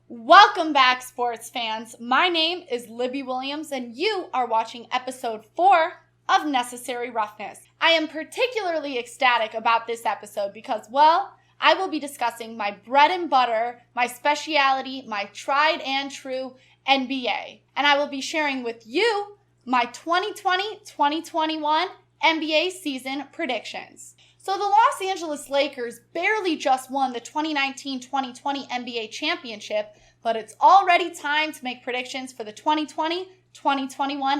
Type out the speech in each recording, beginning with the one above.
Welcome back, sports fans. My name is Libby Williams, and you are watching episode 4 of Necessary Roughness. I am particularly ecstatic about this episode because, I will be discussing my bread and butter, my speciality, my tried and true NBA. And I will be sharing with you my 2020-2021 NBA season predictions. So the Los Angeles Lakers barely just won the 2019-2020 NBA championship, but it's already time to make predictions for the 2020-2021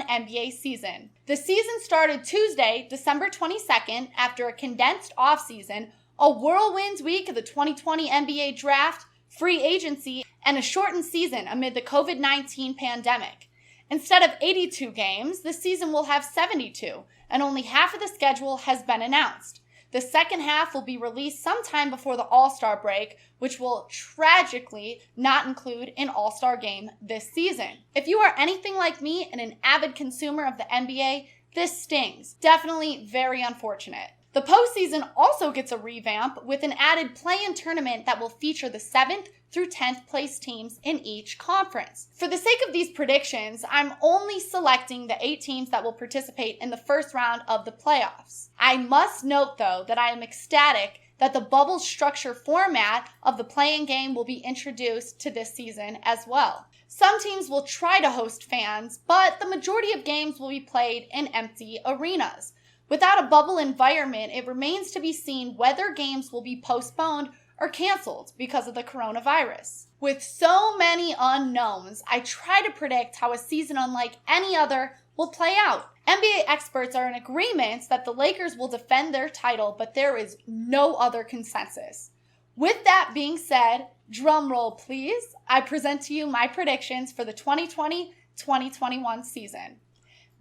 NBA season. The season started Tuesday, December 22nd, after a condensed offseason, a whirlwind week of the 2020 NBA draft, free agency, and a shortened season amid the COVID-19 pandemic. Instead of 82 games, the season will have 72, and only half of the schedule has been announced. The second half will be released sometime before the All-Star break, which will tragically not include an All-Star game this season. If you are anything like me and an avid consumer of the NBA, this stings. Definitely very unfortunate. The postseason also gets a revamp with an added play-in tournament that will feature the 7th through 10th place teams in each conference. For the sake of these predictions, I'm only selecting the 8 teams that will participate in the first round of the playoffs. I must note, though, that I am ecstatic that the bubble structure format of the play-in game will be introduced to this season as well. Some teams will try to host fans, but the majority of games will be played in empty arenas. Without a bubble environment, it remains to be seen whether games will be postponed or canceled because of the coronavirus. With so many unknowns, I try to predict how a season unlike any other will play out. NBA experts are in agreement that the Lakers will defend their title, but there is no other consensus. With that being said, drum roll please, I present to you my predictions for the 2020-2021 season.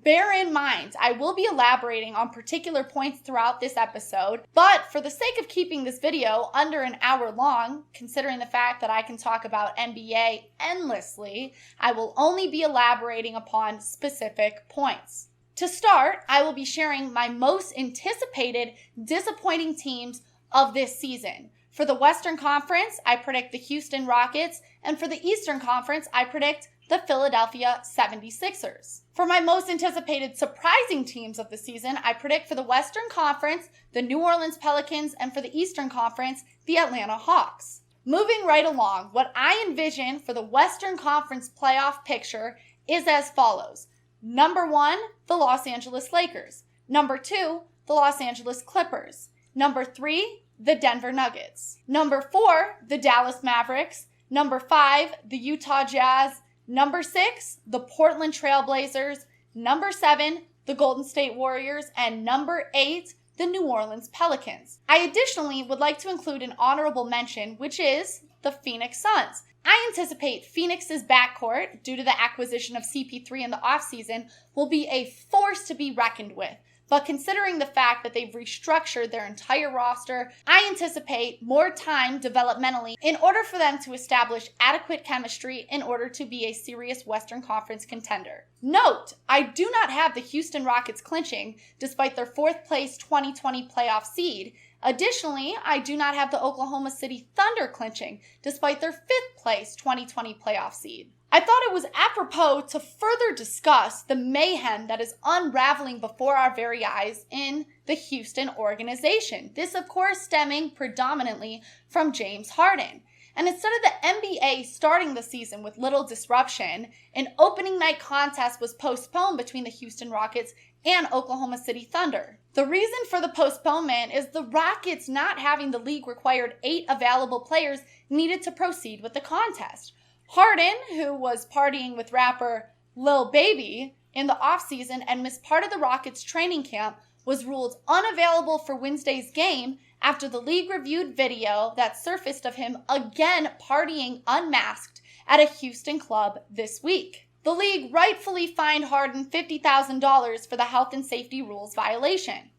Bear in mind, I will be elaborating on particular points throughout this episode, but for the sake of keeping this video under an hour long, considering the fact that I can talk about NBA endlessly, I will only be elaborating upon specific points. To start, I will be sharing my most anticipated disappointing teams of this season. For the Western Conference, I predict the Houston Rockets, and for the Eastern Conference, I predict the Philadelphia 76ers. For my most anticipated surprising teams of the season, I predict for the Western Conference, the New Orleans Pelicans, and for the Eastern Conference, the Atlanta Hawks. Moving right along, what I envision for the Western Conference playoff picture is as follows. Number 1, the Los Angeles Lakers. Number 2, the Los Angeles Clippers. Number 3, the Denver Nuggets. Number 4, the Dallas Mavericks. Number 5, the Utah Jazz. Number 6, the Portland Trailblazers. Number 7, the Golden State Warriors. And number 8, the New Orleans Pelicans. I additionally would like to include an honorable mention, which is the Phoenix Suns. I anticipate Phoenix's backcourt, due to the acquisition of CP3 in the offseason, will be a force to be reckoned with. But considering the fact that they've restructured their entire roster, I anticipate more time developmentally in order for them to establish adequate chemistry in order to be a serious Western Conference contender. Note, I do not have the Houston Rockets clinching despite their 4th place 2020 playoff seed. Additionally, I do not have the Oklahoma City Thunder clinching despite their 5th place 2020 playoff seed. I thought it was apropos to further discuss the mayhem that is unraveling before our very eyes in the Houston organization. This, of course, stemming predominantly from James Harden. And instead of the NBA starting the season with little disruption, an opening night contest was postponed between the Houston Rockets and Oklahoma City Thunder. The reason for the postponement is the Rockets not having the league required 8 available players needed to proceed with the contest. Harden, who was partying with rapper Lil Baby in the offseason and missed part of the Rockets training camp, was ruled unavailable for Wednesday's game after the league reviewed video that surfaced of him again partying unmasked at a Houston club this week. The league rightfully fined Harden $50,000 for the health and safety rules violation.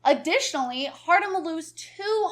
Additionally, Harden will lose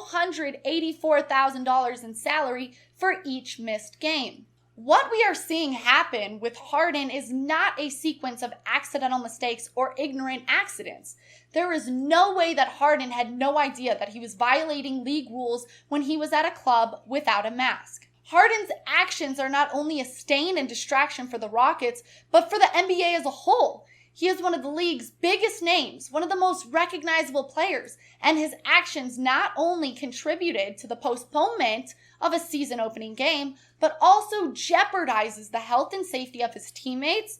$284,000 in salary for each missed game. What we are seeing happen with Harden is not a sequence of accidental mistakes or ignorant accidents. There is no way that Harden had no idea that he was violating league rules when he was at a club without a mask. Harden's actions are not only a stain and distraction for the Rockets, but for the NBA as a whole. He is one of the league's biggest names, one of the most recognizable players, and his actions not only contributed to the postponement of a season-opening game, but also jeopardizes the health and safety of his teammates'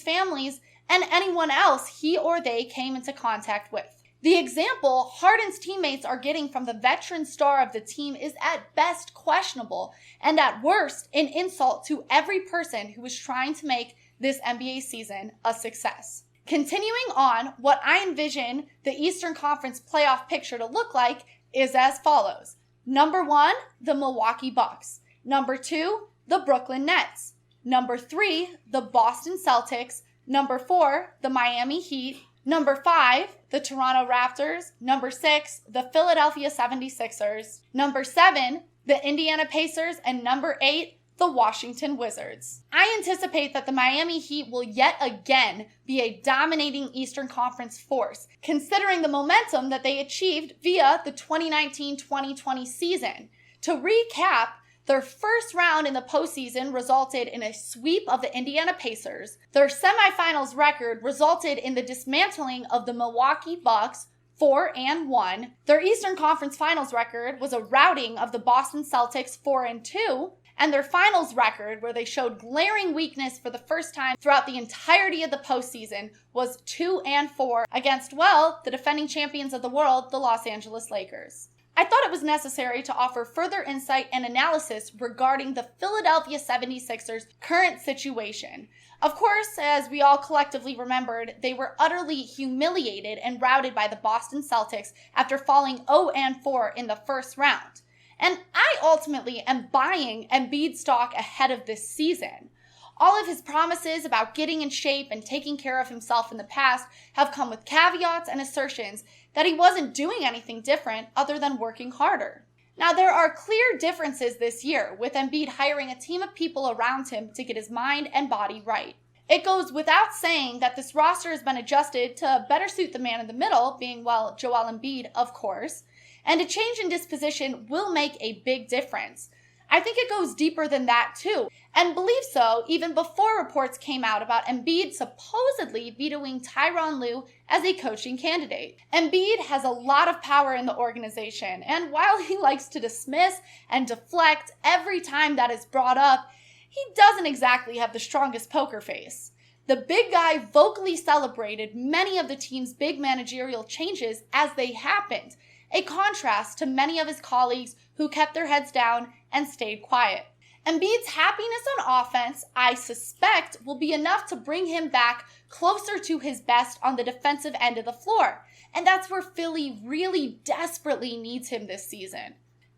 families, and anyone else he or they came into contact with. The example Harden's teammates are getting from the veteran star of the team is at best questionable, and at worst an insult to every person who is trying to make this NBA season a success. Continuing on, what I envision the Eastern Conference playoff picture to look like is as follows. Number 1, the Milwaukee Bucks. Number 2, the Brooklyn Nets. Number 3, the Boston Celtics. Number 4, the Miami Heat. Number 5, the Toronto Raptors. Number 6, the Philadelphia 76ers. Number 7, the Indiana Pacers. And number 8, the Washington Wizards. I anticipate that the Miami Heat will yet again be a dominating Eastern Conference force, considering the momentum that they achieved via the 2019-2020 season. To recap, their first round in the postseason resulted in a sweep of the Indiana Pacers. Their semifinals record resulted in the dismantling of the Milwaukee Bucks 4-1. Their Eastern Conference Finals record was a routing of the Boston Celtics 4-2. And their finals record, where they showed glaring weakness for the first time throughout the entirety of the postseason, was 2-4 against, the defending champions of the world, the Los Angeles Lakers. I thought it was necessary to offer further insight and analysis regarding the Philadelphia 76ers' current situation. Of course, as we all collectively remembered, they were utterly humiliated and routed by the Boston Celtics after falling 0-4 in the first round. And I ultimately am buying Embiid stock ahead of this season. All of his promises about getting in shape and taking care of himself in the past have come with caveats and assertions that he wasn't doing anything different other than working harder. Now, there are clear differences this year, with Embiid hiring a team of people around him to get his mind and body right. It goes without saying that this roster has been adjusted to better suit the man in the middle, being, Joel Embiid, of course. And a change in disposition will make a big difference. I think it goes deeper than that too, and believe so even before reports came out about Embiid supposedly vetoing Tyronn Lue as a coaching candidate. Embiid has a lot of power in the organization, and while he likes to dismiss and deflect every time that is brought up, he doesn't exactly have the strongest poker face. The big guy vocally celebrated many of the team's big managerial changes as they happened, a contrast to many of his colleagues who kept their heads down and stayed quiet. Embiid's happiness on offense, I suspect, will be enough to bring him back closer to his best on the defensive end of the floor, and that's where Philly really desperately needs him this season.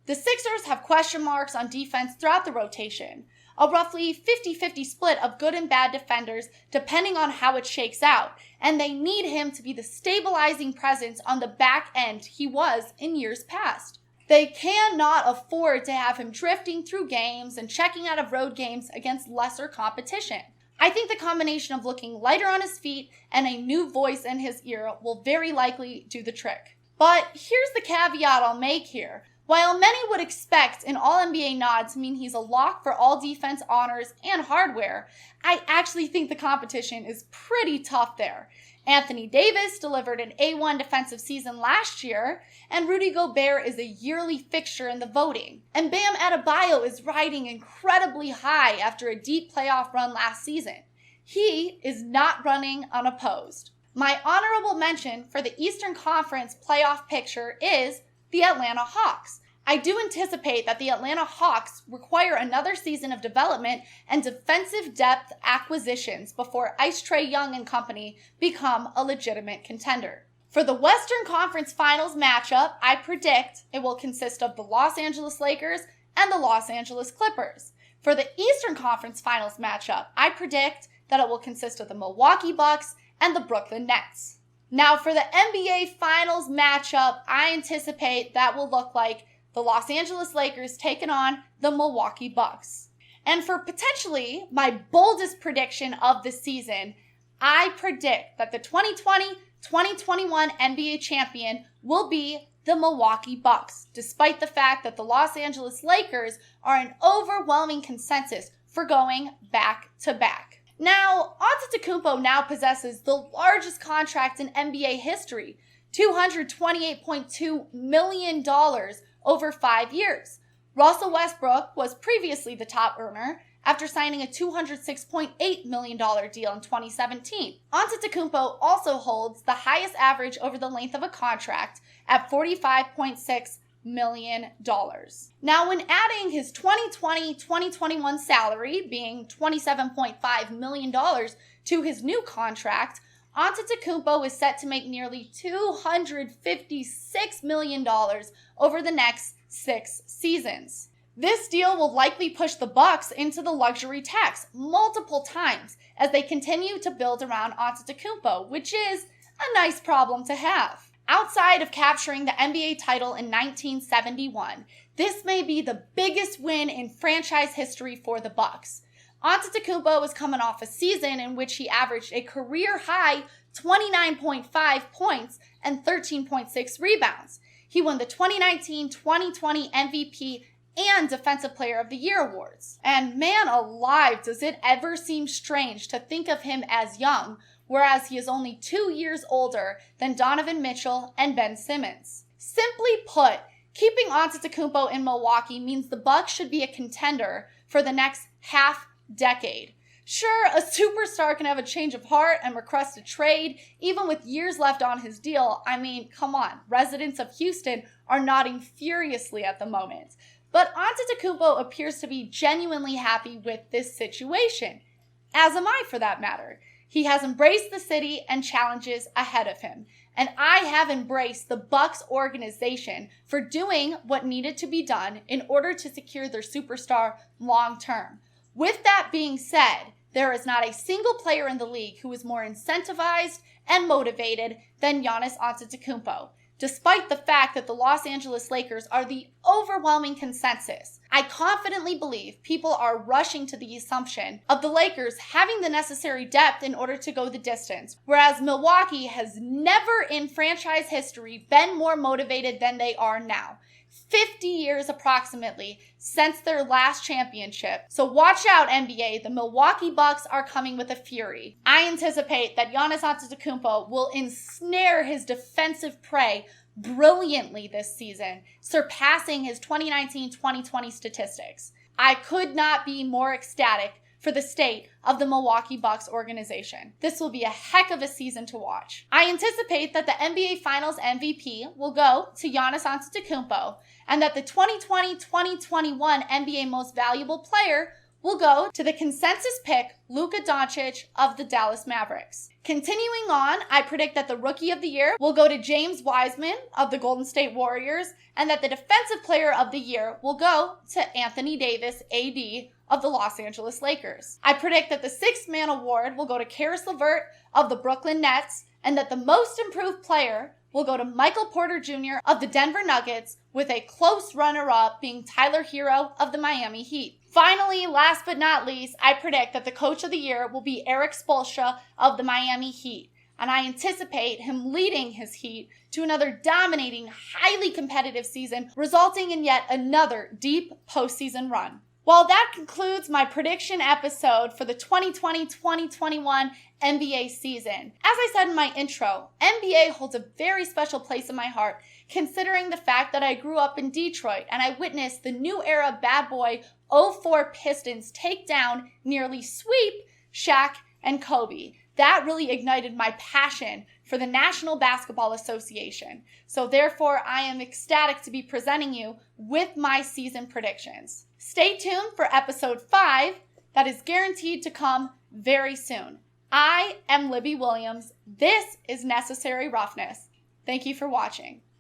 The Sixers have question marks on defense throughout the rotation, a roughly 50-50 split of good and bad defenders depending on how it shakes out, and they need him to be the stabilizing presence on the back end he was in years past. They cannot afford to have him drifting through games and checking out of road games against lesser competition. I think the combination of looking lighter on his feet and a new voice in his ear will very likely do the trick. But here's the caveat I'll make here. While many would expect an All-NBA nod to mean he's a lock for all defense honors and hardware, I actually think the competition is pretty tough there. Anthony Davis delivered an A1 defensive season last year, and Rudy Gobert is a yearly fixture in the voting. And Bam Adebayo is riding incredibly high after a deep playoff run last season. He is not running unopposed. My honorable mention for the Eastern Conference playoff picture is the Atlanta Hawks. I do anticipate that the Atlanta Hawks require another season of development and defensive depth acquisitions before Ice Trae Young and company become a legitimate contender. For the Western Conference Finals matchup, I predict it will consist of the Los Angeles Lakers and the Los Angeles Clippers. For the Eastern Conference Finals matchup, I predict that it will consist of the Milwaukee Bucks and the Brooklyn Nets. Now, for the NBA Finals matchup, I anticipate that will look like the Los Angeles Lakers taking on the Milwaukee Bucks. And for potentially my boldest prediction of the season, I predict that the 2020-2021 NBA champion will be the Milwaukee Bucks, despite the fact that the Los Angeles Lakers are an overwhelming consensus for going back-to-back. Now, Antetokounmpo now possesses the largest contract in NBA history, $228.2 million over 5 years. Russell Westbrook was previously the top earner after signing a $206.8 million deal in 2017. Antetokounmpo also holds the highest average over the length of a contract at $45.6 million. Now, when adding his 2020-2021 salary, being $27.5 million, to his new contract, Antetokounmpo is set to make nearly $256 million over the next 6 seasons. This deal will likely push the Bucks into the luxury tax multiple times as they continue to build around Antetokounmpo, which is a nice problem to have. Outside of capturing the NBA title in 1971, this may be the biggest win in franchise history for the Bucks. Antetokounmpo was coming off a season in which he averaged a career-high 29.5 points and 13.6 rebounds. He won the 2019-2020 MVP and Defensive Player of the Year awards. And man alive, does it ever seem strange to think of him as young, whereas he is only 2 years older than Donovan Mitchell and Ben Simmons. Simply put, keeping Antetokounmpo in Milwaukee means the Bucks should be a contender for the next half-decade. Sure, a superstar can have a change of heart and request a trade, even with years left on his deal. I mean, come on, residents of Houston are nodding furiously at the moment. But Antetokounmpo appears to be genuinely happy with this situation, as am I for that matter. He has embraced the city and challenges ahead of him, and I have embraced the Bucks organization for doing what needed to be done in order to secure their superstar long term. With that being said, there is not a single player in the league who is more incentivized and motivated than Giannis Antetokounmpo, despite the fact that the Los Angeles Lakers are the overwhelming consensus. I confidently believe people are rushing to the assumption of the Lakers having the necessary depth in order to go the distance, whereas Milwaukee has never in franchise history been more motivated than they are now. 50 years approximately since their last championship. So watch out, NBA. The Milwaukee Bucks are coming with a fury. I anticipate that Giannis Antetokounmpo will ensnare his defensive prey brilliantly this season, surpassing his 2019-2020 statistics. I could not be more ecstatic for the state of the Milwaukee Bucks organization. This will be a heck of a season to watch. I anticipate that the NBA Finals MVP will go to Giannis Antetokounmpo, and that the 2020-2021 NBA Most Valuable Player will go to the consensus pick Luka Doncic of the Dallas Mavericks. Continuing on, I predict that the Rookie of the Year will go to James Wiseman of the Golden State Warriors, and that the Defensive Player of the Year will go to Anthony Davis, AD, of the Los Angeles Lakers. I predict that the Sixth Man Award will go to Karis LeVert of the Brooklyn Nets, and that the Most Improved Player will go to Michael Porter Jr. of the Denver Nuggets, with a close runner-up being Tyler Hero of the Miami Heat. Finally, last but not least, I predict that the Coach of the Year will be Erik Spoelstra of the Miami Heat, and I anticipate him leading his Heat to another dominating, highly competitive season, resulting in yet another deep postseason run. Well, that concludes my prediction episode for the 2020-2021 NBA season. As I said in my intro, NBA holds a very special place in my heart, considering the fact that I grew up in Detroit and I witnessed the new era bad boy 04 Pistons take down, nearly sweep, Shaq and Kobe. That really ignited my passion for the National Basketball Association. So therefore, I am ecstatic to be presenting you with my season predictions. Stay tuned for episode 5 that is guaranteed to come very soon. I am Libby Williams. This is Necessary Roughness. Thank you for watching.